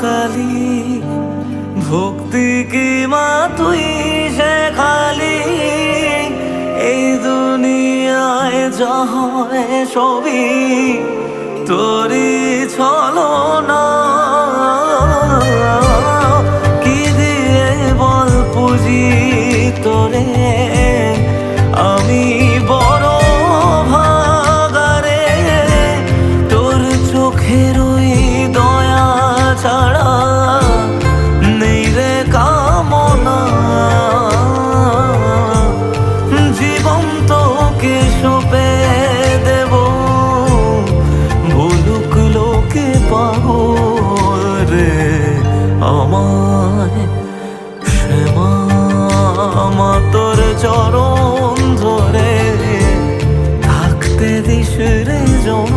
কালী ভক্তি কি মা তুই শেখালি এই দুনিয়ায় যা হয় সবই তোরই ছলনা কি দিয়ে বল পুজি তোরে আমি বড় ভাগারে তোর চোখের ওই দয়া ছাড়া নেই রে কামনা জীবন তোকে সঁপে দেব ভুলুক লোকে পাগল রে আমায় শ্যামা মা তোর চরণ ধরে থাকতে দিস রে জন